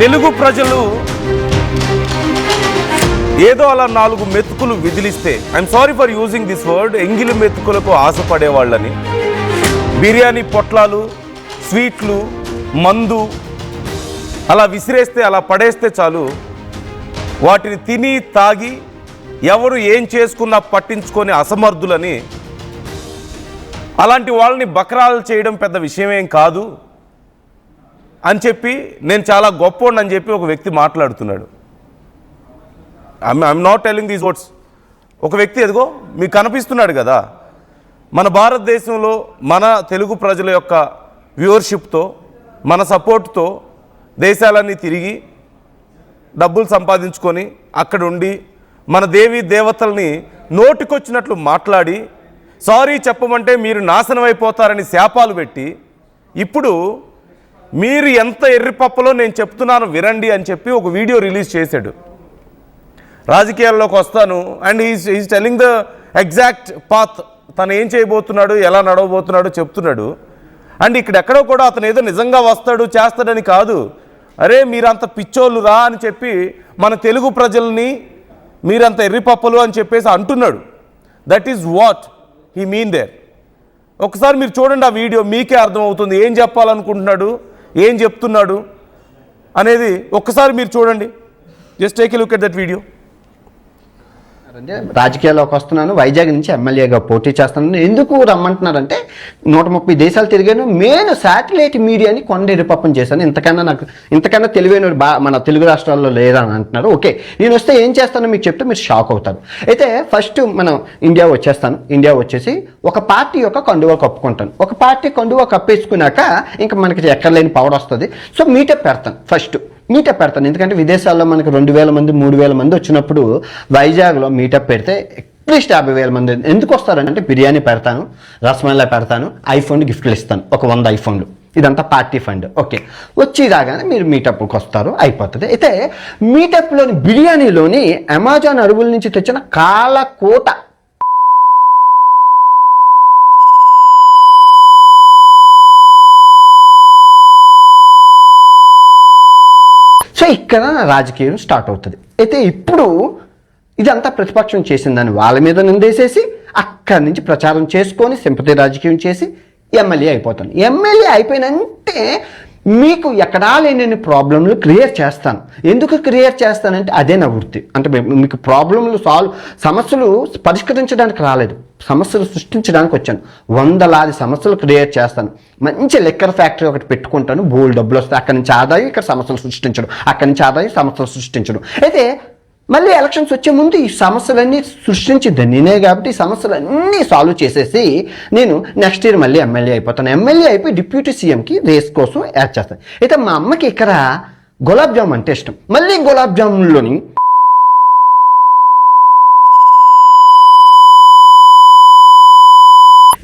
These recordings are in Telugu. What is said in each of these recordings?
తెలుగు ప్రజలు ఏదో అలా 4 మెతుకులు విదిలిస్తే, I'm sorry for using this word, ఎంగిలి మెతుకులకు ఆశపడేవాళ్ళని, బిర్యానీ పొట్లాలు, స్వీట్లు, మందు అలా విసిరేస్తే, అలా పడేస్తే చాలు, వాటిని తిని తాగి ఎవరు ఏం చేసుకున్నా పట్టించుకొని అసమర్థులని, అలాంటి వాళ్ళని బకరాలు చేయడం పెద్ద విషయమేం కాదు అని చెప్పి, నేను చాలా గొప్పోడిని అని చెప్పి ఒక వ్యక్తి మాట్లాడుతున్నాడు. I'm not telling these words. ఒక వ్యక్తి ఎదుగో మీకు కనిపిస్తున్నాడు కదా, మన భారతదేశంలో మన తెలుగు ప్రజల యొక్క వ్యూవర్షిప్తో, మన సపోర్ట్తో దేశాలన్నీ తిరిగి డబ్బులు సంపాదించుకొని అక్కడ ఉండి మన దేవీ దేవతల్ని నోటికొచ్చినట్లు మాట్లాడి సారీ చెప్పమంటే మీరు నాశనం అయిపోతారని శాపాలు పెట్టి, ఇప్పుడు మీరు ఎంత ఎర్రిపప్పలో నేను చెప్తున్నాను వినండి అని చెప్పి ఒక వీడియో రిలీజ్ చేశాడు. రాజకీయాల్లోకి వస్తాను and is telling the exact path, తను ఏం చేయబోతున్నాడు, ఎలా నడవబోతున్నాడు చెప్తున్నాడు. అండ్ ఇక్కడ ఎక్కడో కూడా అతను ఏదో నిజంగా వస్తాడు చేస్తాడని కాదు, అరే మీరంత పిచ్చోళ్ళు రా అని చెప్పి మన తెలుగు ప్రజల్ని మీరంత ఎర్రిపప్పలు అని చెప్పేసి అంటున్నాడు. That is what he mean there. ఒకసారి మీరు చూడండి ఆ వీడియో, మీకే అర్థమవుతుంది ఏం చెప్పాలనుకుంటున్నాడు, ఏం చెప్తున్నాడు అనేది. ఒక్కసారి మీరు చూడండి, just take a look at that video. రాజకీయాల్లోకి వస్తున్నాను, వైజాగ్ నుంచి ఎమ్మెల్యేగా పోటీ చేస్తున్నాను. ఎందుకు రమ్మంటున్నారంటే 130 దేశాలు తిరిగాను, మెయిన్ శాటిలైట్ మీడియాని కొండెరిపప్పం చేశాను, ఇంతకన్నా తెలివైన మన తెలుగు రాష్ట్రాల్లో లేదని అంటున్నారు. ఓకే, నేను వస్తే ఏం చేస్తానో మీకు చెప్తే మీరు షాక్ అవుతారు. అయితే ఫస్ట్ మనం ఇండియా వచ్చేస్తాను. ఇండియా వచ్చేసి ఒక పార్టీ యొక్క కండువా కప్పుకుంటాను. ఒక పార్టీ కండువా కప్పేసుకున్నాక ఇంకా మనకి ఎక్కర్లేని పవర్ వస్తుంది. సో మీటప్ పెడతాను, ఫస్ట్ మీటప్ పెడతాను. ఎందుకంటే విదేశాల్లో మనకు 2000 మంది 3000 మంది వచ్చినప్పుడు వైజాగ్లో మీటప్ పెడితే అట్లీస్ట్ 50,000 మంది ఎందుకు వస్తారంటే బిర్యానీ పెడతాను, రసమల్లా పెడతాను, ఐఫోన్ గిఫ్ట్లు ఇస్తాను, ఒక 100 ఐఫోన్లు. ఇదంతా పార్టీ ఫండ్. ఓకే, వచ్చి రాగానే మీరు మీటప్కి వస్తారు, అయిపోతుంది. అయితే మీటప్లోని బిర్యానీలోని అమెజాన్ అడవుల నుంచి తెచ్చిన కాలకోట సో ఇక్కడ రాజకీయం స్టార్ట్ అవుతుంది. అయితే ఇప్పుడు ఇదంతా ప్రతిపక్షం చేసిందని వాళ్ళ మీద నిందేసేసి అక్కడి నుంచి ప్రచారం చేసుకొని సింపతి రాజకీయం చేసి ఎమ్మెల్యే అయిపోతాను. ఎమ్మెల్యే అయిపోయినంటే మీకు ఎక్కడా లేని ప్రాబ్లంలు క్రియేట్ చేస్తాను. ఎందుకు క్రియేట్ చేస్తానంటే అదే నా వృత్తి. అంటే మీకు ప్రాబ్లంలు సమస్యలు పరిష్కరించడానికి రాలేదు, సమస్యలు సృష్టించడానికి వచ్చాను. 100లాది సమస్యలు క్రియేట్ చేస్తాను. మంచి లిక్కర్ ఫ్యాక్టరీ ఒకటి పెట్టుకుంటాను, బోల్డ్ డబ్బులు వస్తాయి. అక్కడి నుంచి ఆదాయం, ఇక్కడ సమస్యలు సృష్టించడం, అక్కడి నుంచి ఆదాయం, సమస్యలు సృష్టించడం. అయితే మళ్ళీ ఎలక్షన్స్ వచ్చే ముందు ఈ సమస్యలన్నీ సృష్టించింది నేనే కాబట్టి ఈ సమస్యలన్నీ సాల్వ్ చేసేసి నేను నెక్స్ట్ ఇయర్ మళ్ళీ ఎమ్మెల్యే అయిపోతాను. ఎమ్మెల్యే అయిపోయి డిప్యూటీ సీఎంకి రేస్ కోసం యాడ్ చేస్తాను. అయితే మా అమ్మకి ఇక్కడ గులాబ్ జామ్ అంటే ఇష్టం. మళ్ళీ గులాబ్ జామున్లోని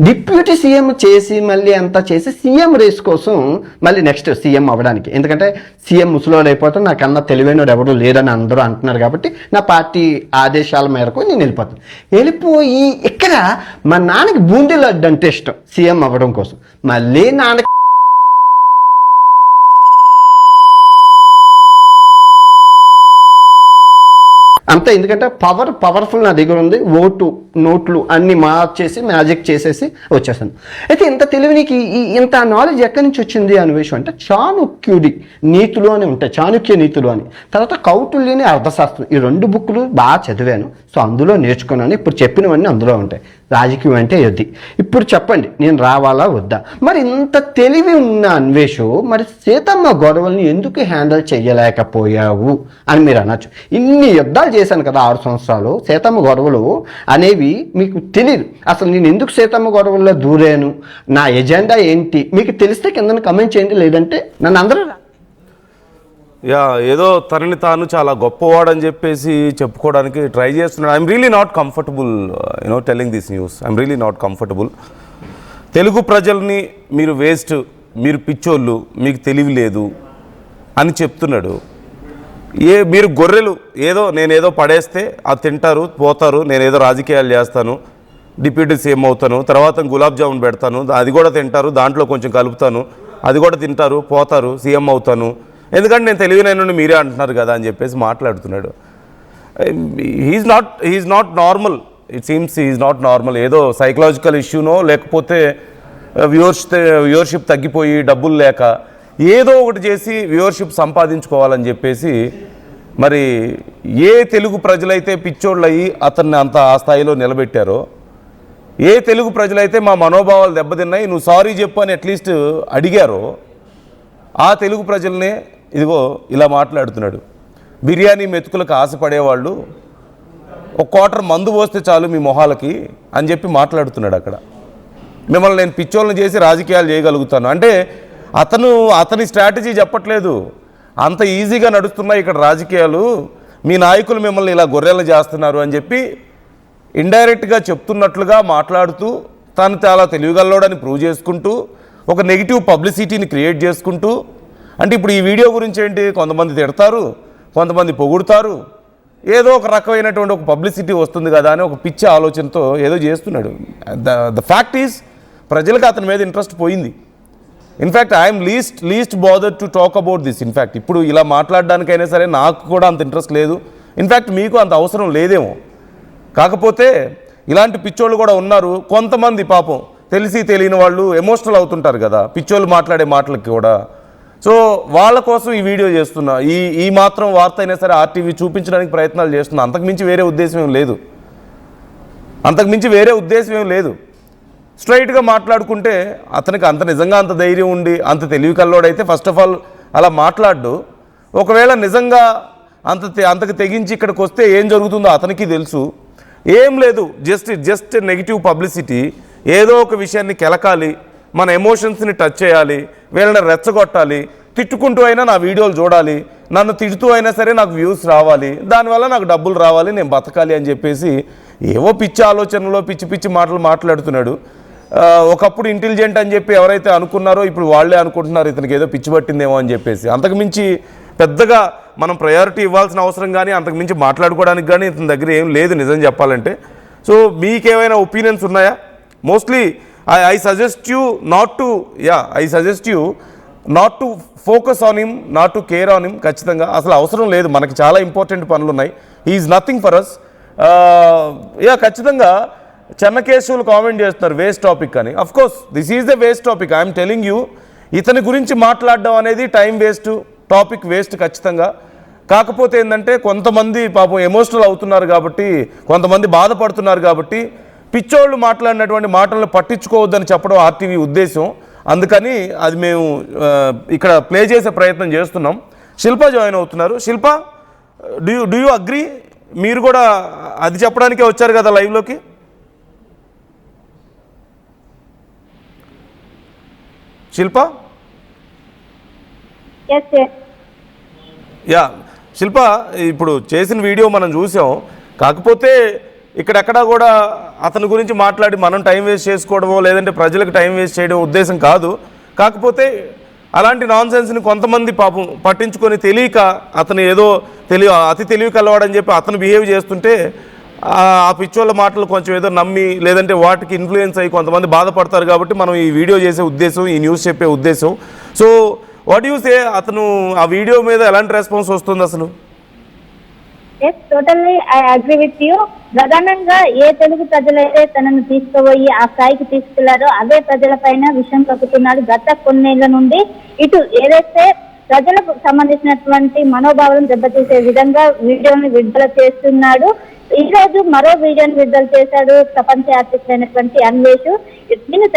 డిప్యూటీ సీఎం చేసి మళ్ళీ అంతా చేసి సీఎం రేస్ కోసం మళ్ళీ నెక్స్ట్ సీఎం అవ్వడానికి, ఎందుకంటే సీఎం ముసలోడు అయిపోతాను, నాకన్నా తెలివైనడు ఎవరు లేరని అందరూ అంటున్నారు కాబట్టి నా పార్టీ ఆదేశాల మేరకు నేను వెళ్ళిపోతాను. వెళ్ళిపోయి ఇక్కడ మా నాన్నకి బూందీ లడ్డు అంటే ఇష్టం, సీఎం అవ్వడం కోసం మళ్ళీ నాన్నకి అంతే. ఎందుకంటే పవర్ఫుల్ నా దగ్గర ఉంది, ఓటు నోట్లు అన్ని మార్చేసి మ్యాజిక్ చేసేసి వచ్చేసాను. అయితే ఇంత తెలివి నీకు ఇంత నాలెడ్జ్ ఎక్కడి నుంచి వచ్చింది అనే విషయం అంటే చాణుక్యుడి నీతులు అని ఉంటాయి, చాణుక్య నీతులు అని, తర్వాత కౌటిల్యుని అర్థశాస్త్రం, ఈ 2 బుక్లు బాగా చదివాను. సో అందులో నేర్చుకున్నాను. ఇప్పుడు చెప్పినవన్నీ అందులో ఉంటాయి. రాజకీయం అంటే ఇది. ఇప్పుడు చెప్పండి, నేను రావాలా వద్దా? మరి ఇంత తెలివి ఉన్న అన్వేషు మరి సీతమ్మ గొడవల్ని ఎందుకు హ్యాండిల్ చేయలేకపోయావు అని మీరు అనొచ్చు. ఇన్ని యుద్ధాలు చేశాను కదా 6 సంవత్సరాలు, సీతమ్మ గొడవలు అనేవి మీకు తెలియదు. అసలు నేను ఎందుకు సీతమ్మ గొడవల్లో దూరాను, నా ఎజెండా ఏంటి మీకు తెలిస్తే కింద కమెంట్ చేయండి. లేదంటే నన్ను అందరూ ఏదో తనని తాను చాలా గొప్పవాడని చెప్పేసి చెప్పుకోవడానికి ట్రై చేస్తున్నాడు. I'm really not comfortable telling this news. I'm really not comfortable. Telugu ప్రజల్ని మీరు వేస్ట్, మీరు పిచ్చోళ్ళు, మీకు తెలివి లేదు అని చెప్తున్నాడు. మీరు గొర్రెలు, నేనేదో పడేస్తే అది తింటారు పోతారు, నేనేదో రాజకీయాలు చేస్తాను, డిప్యూటీ సీఎం అవుతాను, తర్వాత గులాబ్ జామున్ పెడతాను, అది కూడా తింటారు, దాంట్లో కొంచెం కలుపుతాను, అది కూడా తింటారు పోతారు, సీఎం అవుతాను, ఎందుకంటే నేను తెలివినైనా మీరే అంటున్నారు కదా అని చెప్పేసి మాట్లాడుతున్నాడు. He's not normal. It seems he's not normal. ఏదో సైకలాజికల్ ఇష్యూనో లేకపోతే వ్యూవర్షిప్ తగ్గిపోయి డబ్బులు లేక ఏదో ఒకటి చేసి వ్యూవర్షిప్ సంపాదించుకోవాలని చెప్పేసి మరి ఏ తెలుగు ప్రజలైతే పిచ్చోళ్ళు అయ్యి అతన్ని అంత ఆ స్థాయిలో నిలబెట్టారో, ఏ తెలుగు ప్రజలైతే మా మనోభావాలు దెబ్బతిన్నాయి నువ్వు సారీ చెప్పు అని అట్లీస్ట్ అడిగారో ఆ తెలుగు ప్రజల్నే ఇదిగో ఇలా మాట్లాడుతున్నాడు. బిర్యానీ మెతుకులకు ఆశపడేవాళ్ళు ఒక క్వార్టర్ మందు పోస్తే చాలు మీ మొహాలకి అని చెప్పి మాట్లాడుతున్నాడు. అక్కడ మిమ్మల్ని నేను పిచ్చోళ్ళని చేసి రాజకీయాలు చేయగలుగుతాను అంటే అతని స్ట్రాటజీ చెప్పట్లేదు. అంత ఈజీగా నడుస్తున్నాయి ఇక్కడ రాజకీయాలు, మీ నాయకులు మిమ్మల్ని ఇలా గొర్రెలు చేస్తున్నారు అని చెప్పి ఇండైరెక్ట్గా చెప్తున్నట్లుగా మాట్లాడుతూ తను చాలా తెలివిగల్లోడని ప్రూవ్ చేసుకుంటూ ఒక నెగిటివ్ పబ్లిసిటీని క్రియేట్ చేసుకుంటూ, అంటే ఇప్పుడు ఈ వీడియో గురించి ఏంటి, కొంతమంది తిడతారు, కొంతమంది పొగుడుతారు, ఏదో ఒక రకమైనటువంటి ఒక పబ్లిసిటీ వస్తుంది కదా అని ఒక పిచ్చి ఆలోచనతో ఏదో చేస్తున్నాడు. ద ఫ్యాక్ట్ ఈజ్ ప్రజలకు అతని మీద ఇంట్రెస్ట్ పోయింది. In fact I'm least bothered to talk about this. In fact ఇప్పుడు ఇలా మాట్లాడడానికైనా సరే నాకు కూడా అంత ఇంట్రెస్ట్ లేదు. ఇన్ఫ్యాక్ట్ మీకు అంత అవసరం లేదేమో. కాకపోతే ఇలాంటి పిచ్చోళ్ళు కూడా ఉన్నారు. కొంతమంది పాపం తెలిసి తెలియని వాళ్ళు ఎమోషనల్ అవుతుంటారు కదా పిచ్చోళ్ళు మాట్లాడే మాటలకి కూడా. సో వాళ్ళ కోసం ఈ వీడియో చేస్తున్నా. ఈ మాత్రం వార్త అయినా సరే ఆర్టీవీ చూపించడానికి ప్రయత్నాలు చేస్తున్నా. అంతకుమించి వేరే ఉద్దేశం ఏం లేదు. స్ట్రైట్గా మాట్లాడుకుంటే అతనికి నిజంగా అంత ధైర్యం ఉండి అంత తెలివి కల్లోడైతే ఫస్ట్ ఆఫ్ ఆల్ అలా మాట్లాడు. ఒకవేళ నిజంగా అంతకు తెగించి ఇక్కడికి వస్తే ఏం జరుగుతుందో అతనికి తెలుసు. ఏం లేదు, జస్ట్ నెగిటివ్ పబ్లిసిటీ. ఏదో ఒక విషయాన్ని కెలకాలి, మన ఎమోషన్స్ని టచ్ చేయాలి, వీళ్ళని రెచ్చగొట్టాలి, తిట్టుకుంటూ అయినా నా వీడియోలు చూడాలి, నన్ను తిడుతూ అయినా సరే నాకు వ్యూస్ రావాలి, దానివల్ల నాకు డబ్బులు రావాలి, నేను బతకాలి అని చెప్పేసి ఏవో పిచ్చి ఆలోచనలో పిచ్చి మాటలు మాట్లాడుతున్నాడు. ఒకప్పుడు ఇంటెలిజెంట్ అని చెప్పి ఎవరైతే అనుకున్నారో ఇప్పుడు వాళ్ళే అనుకుంటున్నారు ఇతనికి ఏదో పిచ్చి పట్టిందేమో అని చెప్పేసి. అంతకుమించి పెద్దగా మనం ప్రయారిటీ ఇవ్వాల్సిన అవసరం కానీ అంతకుమించి మాట్లాడుకోవడానికి కానీ ఇతని దగ్గర ఏం లేదు నిజం చెప్పాలంటే. సో మీకేమైనా ఒపీనియన్స్ ఉన్నాయా? Mostly I suggest you not to focus on him, not to care on him. ఖచ్చితంగా అసలు అవసరం లేదు, మనకి చాలా ఇంపార్టెంట్ పనులు ఉన్నాయి. He is nothing for us. ఖచ్చితంగా చెన్నకేశవులు కామెంట్ చేస్తున్నారు వేస్ట్ టాపిక్ అని. Of course this is the waste topic. I'm telling you, ఇతని గురించి మాట్లాడడం అనేది టైం వేస్ట్, టాపిక్ వేస్ట్ ఖచ్చితంగా. కాకపోతే ఏంటంటే కొంతమంది పాపం ఎమోషనల్ అవుతున్నారు కాబట్టి, కొంతమంది బాధపడుతున్నారు కాబట్టి పిచ్చోళ్ళు మాట్లాడినటువంటి మాటలను పట్టించుకోవద్దని చెప్పడం ఆర్టీవీ ఉద్దేశం. అందుకని అది మేము ఇక్కడ ప్లే చేసే ప్రయత్నం చేస్తున్నాం. శిల్ప జాయిన్ అవుతున్నారు. శిల్ప, డూ యూ అగ్రీ? మీరు కూడా అది చెప్పడానికే వచ్చారు కదా లైవ్లోకి. శిల్ప, శిల్ప ఇప్పుడు చేసిన వీడియో మనం చూసాం. కాకపోతే ఇక్కడెక్కడా కూడా అతని గురించి మాట్లాడి మనం టైం వేస్ట్ చేసుకోవడమో లేదంటే ప్రజలకు టైం వేస్ట్ చేయడం ఉద్దేశం కాదు. కాకపోతే అలాంటి నాన్ సెన్స్ని కొంతమంది పాపం పట్టించుకొని తెలియక అతను ఏదో అతి తెలివి కలవాడని చెప్పి అతను బిహేవ్ చేస్తుంటే ఆ పిచ్చోళ్ళ మాటలు కొంచెం ఏదో నమ్మి లేదంటే వాటికి ఇన్ఫ్లుయెన్స్ అయ్యి కొంతమంది బాధపడతారు. కాబట్టి మనం ఈ వీడియో చేసే ఉద్దేశం, ఈ న్యూస్ చెప్పే ఉద్దేశం. సో వాట్ యూ సే, అతను ఆ వీడియో మీద ఎలాంటి రెస్పాన్స్ వస్తుంది అసలు? Totally I agree with you. ప్రధానంగా ఏ తెలుగు ప్రజలైతే తనను తీసుకుపోయి ఆ స్థాయికి తీసుకెళ్లారో అదే ప్రజల పైన విషయం కక్కుతున్నాడు. గత కొన్నేళ్ల నుండి ఇటు ఏదైతే ప్రజలకు సంబంధించినటువంటి మనోభావాలను దెబ్బతీసే విధంగా వీడియోని విడుదల చేస్తున్నాడు. ఈ రోజు మరో వీడియోని విడుదల చేశాడు ప్రపంచ యాత్రికులైనటువంటి అన్వేష్. నేను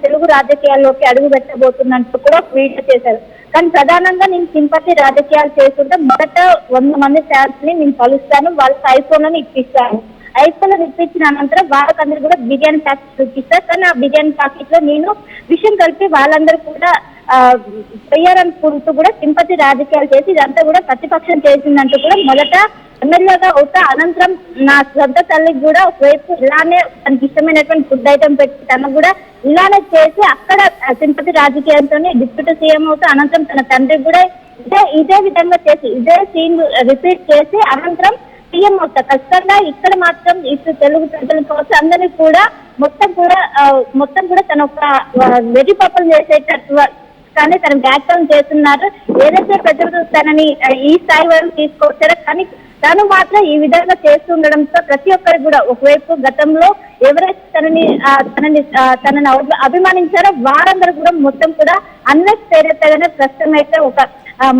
తెలుగు రాజకీయాల్లోకి అడుగు పెట్టబోతున్నట్టు కూడా వీడియో చేశారు. కానీ ప్రధానంగా నేను సింపతి రాజకీయాలు చేస్తుంటే మొదట 100 మంది ఫ్యాన్స్ ని నేను కలుస్తాను, వాళ్ళకి ఐఫోన్లను ఇప్పిస్తాను. ఐఫోన్లను ఇప్పించిన అనంతరం వాళ్ళకందరూ కూడా బిర్యానీ ప్యాకెట్ ఇప్పిస్తారు. కానీ ఆ బిర్యానీ ప్యాకెట్ లో నేను విషయం కలిపి వాళ్ళందరూ కూడా పోయారనుకుంటూ కూడా సింపతి రాజకీయాలు చేసి ఇదంతా కూడా ప్రతిపక్షం చేసిందంటూ కూడా మొదట ఎమ్మెల్యేగా అవుతా, అనంతరం నా సొంత తల్లికి కూడా ఒకవైపు ఇలానే తనకి ఇష్టమైనటువంటి ఫుడ్ ఐటమ్ పెట్టి తనకు కూడా ఇలానే చేసి అక్కడ సింపతి రాజకీయాలతో డిప్యూటీ సీఎం అవుతా, అనంతరం తన తండ్రికి కూడా ఇదే విధంగా చేసి ఇదే సీన్ రిపీట్ చేసి అనంతరం సీఎం అవుతా. ఖచ్చితంగా ఇక్కడ మాత్రం ఇటు తెలుగు ప్రజల కోసం అందరినీ కూడా మొత్తం కూడా తన ఒక వెర్రి పాపలు చేసేటట్టు కానీ తను వ్యాఖ్యలు చేస్తున్నారు. ఏదైతే ప్రజలు తనని ఈ స్థాయి వరకు తీసుకొచ్చారో కానీ తను మాత్రం ఈ విధంగా చేస్తుండడంతో ప్రతి ఒక్కరికి కూడా ఒకవైపు గతంలో ఎవరైతే తనని అభిమానించారో వారందరూ కూడా మొత్తం కూడా అన్నెసరీగానే ప్రస్తుతం అయితే ఒక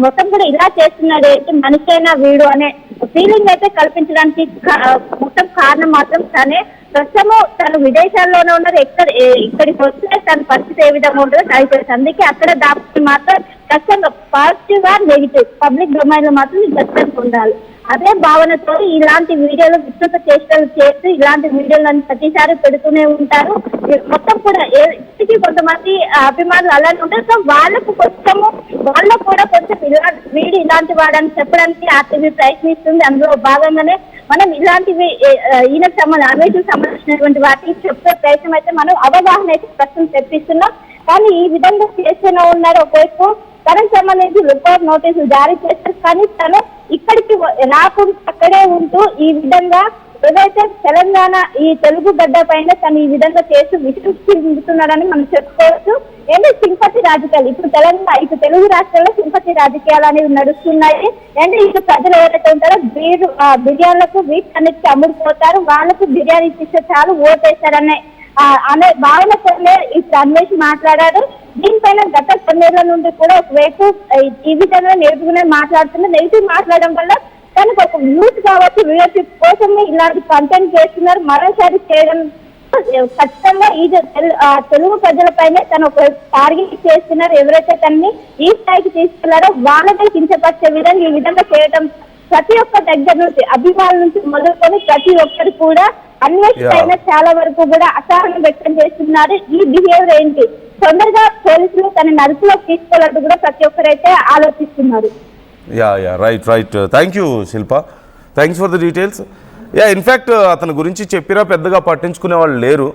మొత్తం కూడా ఇలా చేస్తున్నాడు ఏంటి మనిషి అయినా వీడు అనే ఫీలింగ్ అయితే కల్పించడానికి మొత్తం కారణం మాత్రం తనే. ప్రస్తుతము తను విదేశాల్లోనే ఉన్నారు. ఇక్కడికి వస్తే తన పరిస్థితి ఏ విధంగా ఉంటుందో తెలియదు. అందుకే అక్కడ దానికి మాత్రం ఖచ్చితంగా పాజిటివ్ గా నెగిటివ్ పబ్లిక్ డొమైన్ లో మాత్రం ఖచ్చితంగా ఉండాలి. అదే భావనతో ఇలాంటి వీడియోలు విస్తృత చేష్టలు చేస్తూ ఇలాంటి వీడియోలను ప్రతిసారి పెడుతూనే ఉంటారు. మొత్తం కూడా ఇంటికి కొంతమంది అభిమానులు అలానే ఉంటారు. సో వాళ్ళకు కూడా కొంచెం వీడు ఇలాంటి వాడని చెప్పడానికి ఆర్టీవీ ప్రయత్నిస్తుంది. అందులో భాగంగానే మనం ఇలాంటివి ఈయనకు సంబంధించినటువంటి వాటికి చెప్పే ప్రయత్నం అయితే మనం అవగాహన అయితే ప్రస్తుతం తెప్పిస్తున్నాం. కానీ ఈ విధంగా చేస్తూనే ఉన్నారు. ఒకవైపు తనకు సంబంధించి రిపోర్ట్ నోటీసులు జారీ చేస్తారు. కానీ తను ఇక్కడికి రాకుండా అక్కడే ఉంటూ ఈ విధంగా ఏదైతే తెలంగాణ ఈ తెలుగు గడ్డ పైన తను ఈ విధంగా చేస్తూ విశ్వసిస్తున్నాడని మనం చెప్పుకోవచ్చు. ఏంటి సింపతి రాజకీయాలు ఇటు తెలుగు రాష్ట్రాల్లో సింపతి రాజకీయాలు అనేవి నడుస్తున్నాయి. అంటే ఇటు ప్రజలు ఎవరైతే ఉంటారో బిర్యానీలకు వీటన్నిటికీ అమ్ముడుపోతారు. వాళ్ళకు బిర్యానీ ఇస్తే చాలు ఓటేశారనే భావనతోనే ఇప్పుడు అన్వేష్ మాట్లాడారు. దీనిపైన గత కొన్నేళ్ల నుండి కూడా ఒకవైపు ఈ విధంగా నెగిటివ్ మాట్లాడడం వల్ల తనకు ఒక యూత్ కావచ్చు వ్యూవర్షిప్ కోసమే ఇలాంటి కంటెంట్ చేస్తున్నారు. మరోసారి చేయడం ఖచ్చితంగా ఇది తెలుగు ప్రజలపైనే తను ఒక టార్గెట్ చేస్తున్నారు. ఎవరైతే తనని ఈ స్థాయికి తీసుకెళ్లారో వాళ్ళని కించపరిచే విధంగా ఈ విధంగా చేయడం ప్రతి ఒక్క దగ్గర నుంచి అభిమానుల నుంచి మొదలుకొని ప్రతి ఒక్కరు కూడా అన్వేషణ పైన చాలా వరకు కూడా అసహనం వ్యక్తం చేస్తున్నారు. ఈ బిహేవియర్ ఏంటి తొందరగా పోలీసులు తన నలుపులోకి తీసుకోవాలంటూ కూడా ప్రతి ఒక్కరైతే ఆలోచిస్తున్నారు. Right thank you Shilpa, thanks for the details. In fact అతని గురించి చెప్పినా పెద్దగా పట్టించుకునే వాళ్ళు లేరు.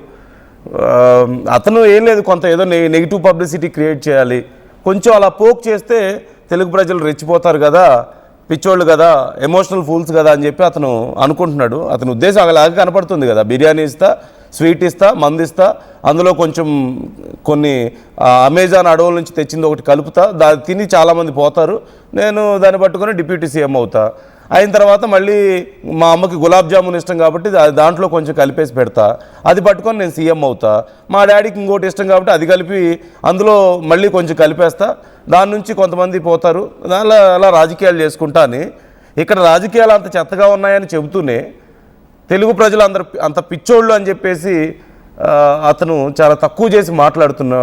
అతను ఏం లేదు, కొంత ఏదో నెగిటివ్ పబ్లిసిటీ క్రియేట్ చేయాలి, కొంచెం అలా పోక్ చేస్తే తెలుగు ప్రజలు రెచ్చిపోతారు కదా, పిచ్చోళ్ళు కదా, ఎమోషనల్ ఫూల్స్ కదా అని చెప్పి అతను అనుకుంటున్నాడు. అతని ఉద్దేశం అలాగే కనపడుతుంది కదా, బిర్యానీ ఇస్తా, స్వీట్ ఇస్తా, మందు ఇస్తా, అందులో కొంచెం కొన్ని అమెజాన్ అడవుల నుంచి తెచ్చింది ఒకటి కలుపుతా, దాన్ని తిని చాలామంది పోతారు, నేను దాన్ని పట్టుకొని డిప్యూటీ సీఎం అవుతా, అయిన తర్వాత మళ్ళీ మా అమ్మకి గులాబ్ జామున్ ఇష్టం కాబట్టి దాంట్లో కొంచెం కలిపేసి పెడతా, అది పట్టుకొని నేను సీఎం అవుతా, మా డాడీకి ఇంకోటి ఇష్టం కాబట్టి అది కలిపి అందులో మళ్ళీ కొంచెం కలిపేస్తా, దాని నుంచి కొంతమంది పోతారు, అలా రాజకీయాలు చేసుకుంటా అని. ఇక్కడ రాజకీయాలు అంత చెత్తగా ఉన్నాయని చెబుతూనే తెలుగు ప్రజలు అంత పిచ్చోళ్ళు అని చెప్పేసి అతను చాలా తక్కువ చేసి మాట్లాడుతున్న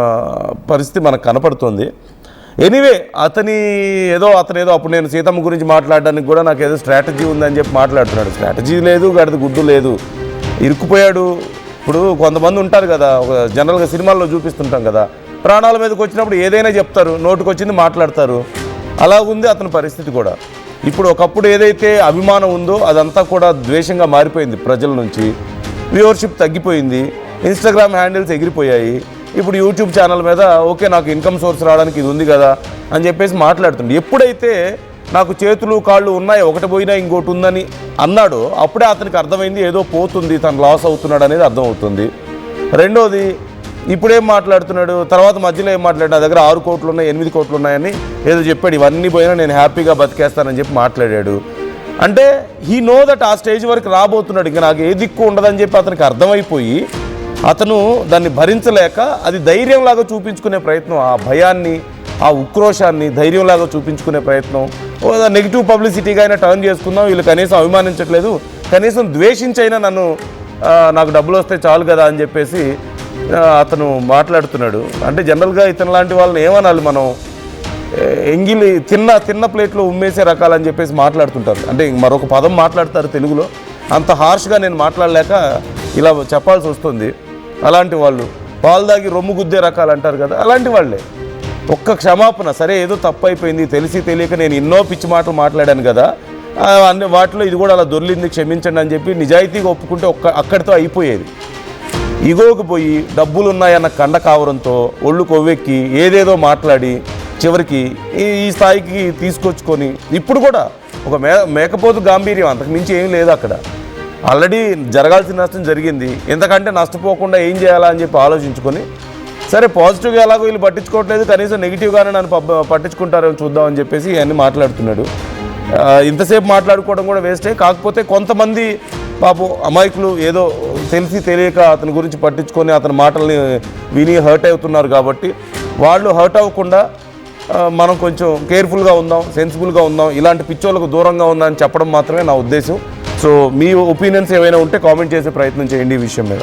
పరిస్థితి మనకు కనపడుతుంది. ఎనీవే అతను ఏదో అప్పుడు నేను సీతమ్మ గురించి మాట్లాడడానికి కూడా నాకు ఏదో స్ట్రాటజీ ఉందని చెప్పి మాట్లాడుతున్నాడు. స్ట్రాటజీ లేదు, గడిద గుడ్డు లేదు, ఇరుక్కుపోయాడు. ఇప్పుడు కొంతమంది ఉంటారు కదా, జనరల్గా సినిమాల్లో చూపిస్తుంటాం కదా, ప్రాణాల మీదకి వచ్చినప్పుడు ఏదైనా చెప్తారు, నోటుకు వచ్చింది మాట్లాడతారు. అలా ఉంది అతని పరిస్థితి కూడా. ఇప్పుడు ఒకప్పుడు ఏదైతే అభిమానం ఉందో అదంతా కూడా ద్వేషంగా మారిపోయింది ప్రజల నుంచి. వ్యూవర్షిప్ తగ్గిపోయింది, ఇన్స్టాగ్రామ్ హ్యాండిల్స్ ఎగిరిపోయాయి. ఇప్పుడు యూట్యూబ్ ఛానల్ మీద ఓకే నాకు ఇన్కమ్ సోర్స్ రావడానికి ఇది ఉంది కదా అని చెప్పేసి మాట్లాడుతుంది. ఎప్పుడైతే నాకు చేతులు కాళ్ళు ఉన్నాయి, ఒకటి పోయినా ఇంకోటి ఉందని అన్నాడో అప్పుడే అతనికి అర్థమైంది ఏదో పోతుంది, తను లాస్ అవుతున్నాడు అనేది అర్థమవుతుంది. రెండోది ఇప్పుడేం మాట్లాడుతున్నాడు, తర్వాత మధ్యలో ఏం మాట్లాడు, నా దగ్గర 6 కోట్లు ఉన్నాయి, 8 కోట్లు ఉన్నాయని ఏదో చెప్పాడు, ఇవన్నీ పోయినా నేను హ్యాపీగా బతికేస్తానని చెప్పి మాట్లాడాడు. అంటే హీ నో దట్ ఆ స్టేజ్ వరకు రాబోతున్నాడు, ఇంకా నాకు ఏ దిక్కు ఉండదని చెప్పి అతనికి అర్థమైపోయి అతను దాన్ని భరించలేక అది ధైర్యంలాగా చూపించుకునే ప్రయత్నం, ఆ భయాన్ని, ఆ ఉక్రోషాన్ని ధైర్యంలాగా చూపించుకునే ప్రయత్నం, నెగిటివ్ పబ్లిసిటీగా అయినా టర్న్ చేసుకుందాం, వీళ్ళు కనీసం అభిమానించట్లేదు, కనీసం ద్వేషించైనా నాకు డబ్బులు వస్తే చాలు కదా అని చెప్పేసి అతను మాట్లాడుతున్నాడు. అంటే జనరల్గా ఇతను లాంటి వాళ్ళని ఏమనాలి మనం, ఎంగిలి తిన్న ప్లేట్లో ఉమ్మేసే రకాలని చెప్పేసి మాట్లాడుతుంటారు. అంటే మరొక పదం మాట్లాడతారు తెలుగులో, అంత హార్ష్గా నేను మాట్లాడలేక ఇలా చెప్పాల్సి వస్తుంది. అలాంటి వాళ్ళు పాలు దాగి రొమ్ము గుద్దే రకాలు అంటారు కదా, అలాంటి వాళ్ళే. ఒక్క క్షమాపణ, సరే ఏదో తప్పు అయిపోయింది, తెలిసి తెలియక నేను ఎన్నో పిచ్చి మాటలు మాట్లాడాను కదా, అన్ని వాటిలో ఇది కూడా అలా దొర్లింది, క్షమించండి అని చెప్పి నిజాయితీగా ఒప్పుకుంటే అక్కడితో అయిపోయేది. ఇగోకి పోయి డబ్బులు ఉన్నాయన్న కండ కావడంతో ఒళ్ళు కొవ్వెక్కి ఏదేదో మాట్లాడి చివరికి ఈ స్థాయికి తీసుకొచ్చుకొని ఇప్పుడు కూడా ఒక మేకపోతు గాంభీర్యం, అంతకుమించి ఏం లేదు అక్కడ. ఆల్రెడీ జరగాల్సిన నష్టం జరిగింది, ఎంతకంటే నష్టపోకుండా ఏం చేయాలా అని చెప్పి ఆలోచించుకొని సరే పాజిటివ్గా ఎలాగో వీళ్ళు పట్టించుకోవట్లేదు, కనీసం నెగిటివ్గానే నన్ను పట్టించుకుంటారో చూద్దామని చెప్పేసి ఇవన్నీ మాట్లాడుతున్నాడు. ఇంతసేపు మాట్లాడుకోవడం కూడా వేస్టే. కాకపోతే కొంతమంది పాపం అమాయకులు ఏదో తెలిసి తెలియక అతని గురించి పట్టించుకొని అతని మాటల్ని విని హర్ట్ అవుతున్నారు. కాబట్టి వాళ్ళు హర్ట్ అవ్వకుండా మనం కొంచెం కేర్ఫుల్గా ఉందాం, సెన్సిబుల్గా ఉందాం, ఇలాంటి పిచ్చోళ్ళకు దూరంగా ఉందాం అని చెప్పడం మాత్రమే నా ఉద్దేశం. సో మీ ఒపీనియన్స్ ఏమైనా ఉంటే కామెంట్ చేసే ప్రయత్నం చేయండి ఈ విషయం మీద.